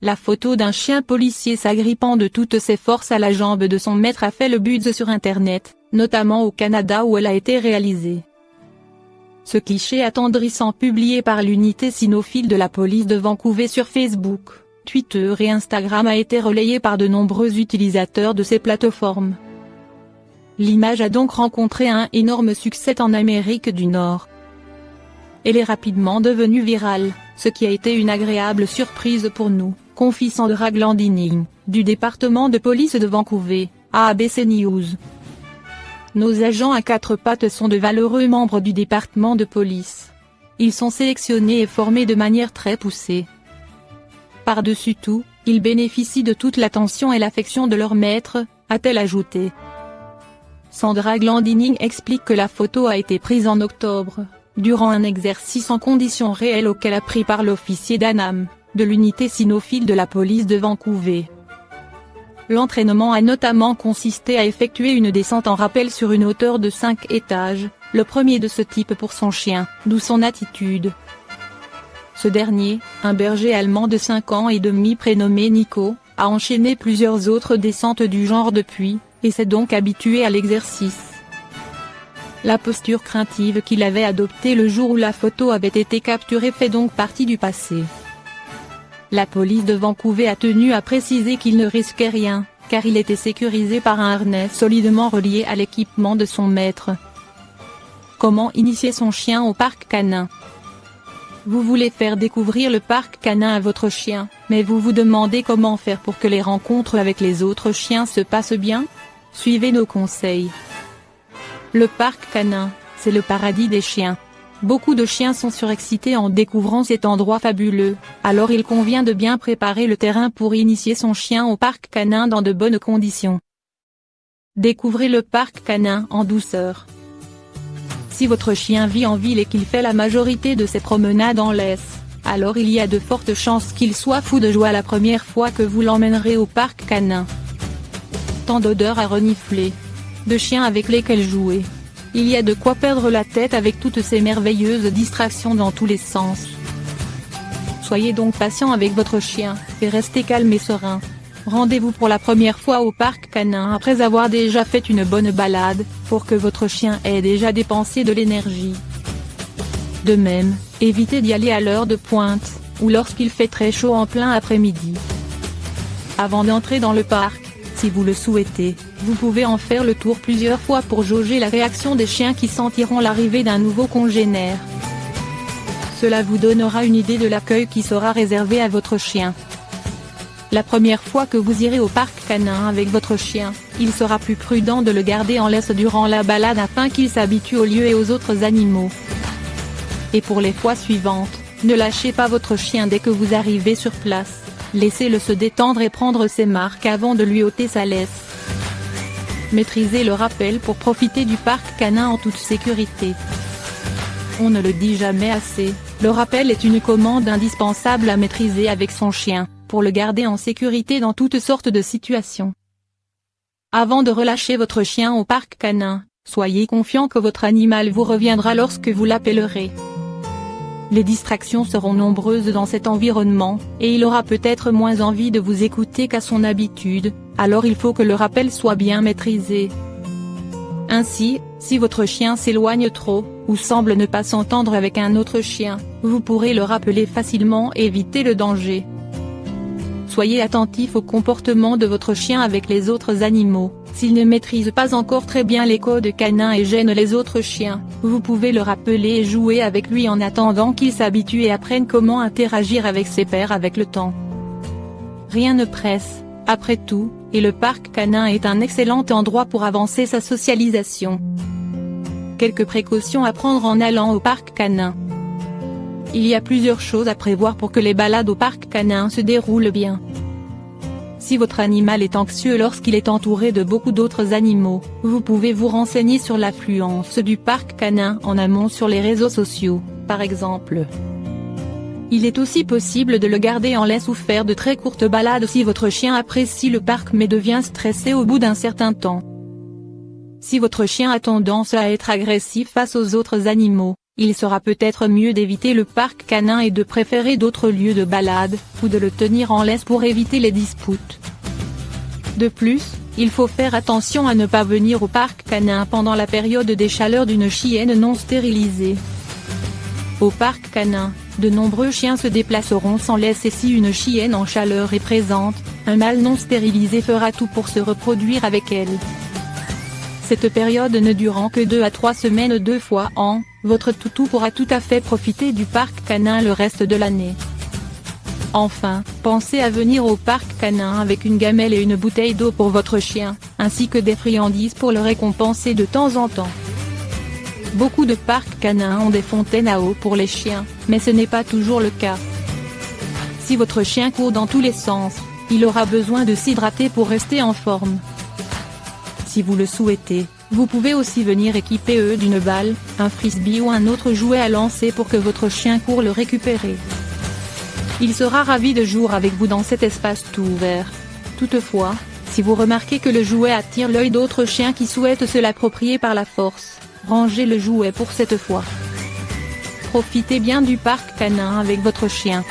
La photo d'un chien policier s'agrippant de toutes ses forces à la jambe de son maître a fait le buzz sur Internet, notamment au Canada où elle a été réalisée. Ce cliché attendrissant publié par l'unité cynophile de la police de Vancouver sur Facebook, Twitter et Instagram a été relayé par de nombreux utilisateurs de ces plateformes. L'image a donc rencontré un énorme succès en Amérique du Nord. Elle est rapidement devenue virale, ce qui a été une agréable surprise pour nous, confie Sandra Glandini, du département de police de Vancouver, à ABC News. Nos agents à quatre pattes sont de valeureux membres du département de police. Ils sont sélectionnés et formés de manière très poussée. Par-dessus tout, ils bénéficient de toute l'attention et l'affection de leur maître, a-t-elle ajouté. Sandra Glandini explique que la photo a été prise en octobre, durant un exercice en conditions réelles auquel a pris part l'officier d'Anam, de l'unité cynophile de la police de Vancouver. L'entraînement a notamment consisté à effectuer une descente en rappel sur une hauteur de 5 étages, le premier de ce type pour son chien, d'où son attitude. Ce dernier, un berger allemand de 5 ans et demi prénommé Nico, a enchaîné plusieurs autres descentes du genre depuis, et s'est donc habitué à l'exercice. La posture craintive qu'il avait adoptée le jour où la photo avait été capturée fait donc partie du passé. La police de Vancouver a tenu à préciser qu'il ne risquait rien, car il était sécurisé par un harnais solidement relié à l'équipement de son maître. Comment initier son chien au parc canin? Vous voulez faire découvrir le parc canin à votre chien, mais vous vous demandez comment faire pour que les rencontres avec les autres chiens se passent bien? Suivez nos conseils. Le parc canin, c'est le paradis des chiens. Beaucoup de chiens sont surexcités en découvrant cet endroit fabuleux, alors il convient de bien préparer le terrain pour initier son chien au parc canin dans de bonnes conditions. Découvrez le parc canin en douceur. Si votre chien vit en ville et qu'il fait la majorité de ses promenades en laisse, alors il y a de fortes chances qu'il soit fou de joie la première fois que vous l'emmènerez au parc canin. Tant d'odeurs à renifler, de chiens avec lesquels jouer. Il y a de quoi perdre la tête avec toutes ces merveilleuses distractions dans tous les sens. Soyez donc patient avec votre chien, et restez calme et serein. Rendez-vous pour la première fois au parc canin après avoir déjà fait une bonne balade, pour que votre chien ait déjà dépensé de l'énergie. De même, évitez d'y aller à l'heure de pointe, ou lorsqu'il fait très chaud en plein après-midi. Avant d'entrer dans le parc, si vous le souhaitez, vous pouvez en faire le tour plusieurs fois pour jauger la réaction des chiens qui sentiront l'arrivée d'un nouveau congénère. Cela vous donnera une idée de l'accueil qui sera réservé à votre chien. La première fois que vous irez au parc canin avec votre chien, il sera plus prudent de le garder en laisse durant la balade afin qu'il s'habitue au lieu et aux autres animaux. Et pour les fois suivantes, ne lâchez pas votre chien dès que vous arrivez sur place. Laissez-le se détendre et prendre ses marques avant de lui ôter sa laisse. Maîtrisez le rappel pour profiter du parc canin en toute sécurité. On ne le dit jamais assez, le rappel est une commande indispensable à maîtriser avec son chien, pour le garder en sécurité dans toutes sortes de situations. Avant de relâcher votre chien au parc canin, soyez confiant que votre animal vous reviendra lorsque vous l'appellerez. Les distractions seront nombreuses dans cet environnement, et il aura peut-être moins envie de vous écouter qu'à son habitude, alors il faut que le rappel soit bien maîtrisé. Ainsi, si votre chien s'éloigne trop, ou semble ne pas s'entendre avec un autre chien, vous pourrez le rappeler facilement et éviter le danger. Soyez attentif au comportement de votre chien avec les autres animaux. S'il ne maîtrise pas encore très bien les codes canins et gêne les autres chiens, vous pouvez le rappeler et jouer avec lui en attendant qu'il s'habitue et apprenne comment interagir avec ses pairs avec le temps. Rien ne presse, après tout, et le parc canin est un excellent endroit pour avancer sa socialisation. Quelques précautions à prendre en allant au parc canin. Il y a plusieurs choses à prévoir pour que les balades au parc canin se déroulent bien. Si votre animal est anxieux lorsqu'il est entouré de beaucoup d'autres animaux, vous pouvez vous renseigner sur l'affluence du parc canin en amont sur les réseaux sociaux, par exemple. Il est aussi possible de le garder en laisse ou faire de très courtes balades si votre chien apprécie le parc mais devient stressé au bout d'un certain temps. Si votre chien a tendance à être agressif face aux autres animaux, il sera peut-être mieux d'éviter le parc canin et de préférer d'autres lieux de balade, ou de le tenir en laisse pour éviter les disputes. De plus, il faut faire attention à ne pas venir au parc canin pendant la période des chaleurs d'une chienne non stérilisée. Au parc canin, de nombreux chiens se déplaceront sans laisse et si une chienne en chaleur est présente, un mâle non stérilisé fera tout pour se reproduire avec elle. Cette période ne durant que 2 à 3 semaines 2 fois an, votre toutou pourra tout à fait profiter du parc canin le reste de l'année. Enfin, pensez à venir au parc canin avec une gamelle et une bouteille d'eau pour votre chien, ainsi que des friandises pour le récompenser de temps en temps. Beaucoup de parcs canins ont des fontaines à eau pour les chiens, mais ce n'est pas toujours le cas. Si votre chien court dans tous les sens, il aura besoin de s'hydrater pour rester en forme. Si vous le souhaitez, vous pouvez aussi venir équiper eux d'une balle, un frisbee ou un autre jouet à lancer pour que votre chien court le récupérer. Il sera ravi de jouer avec vous dans cet espace tout ouvert. Toutefois, si vous remarquez que le jouet attire l'œil d'autres chiens qui souhaitent se l'approprier par la force, rangez le jouet pour cette fois. Profitez bien du parc canin avec votre chien.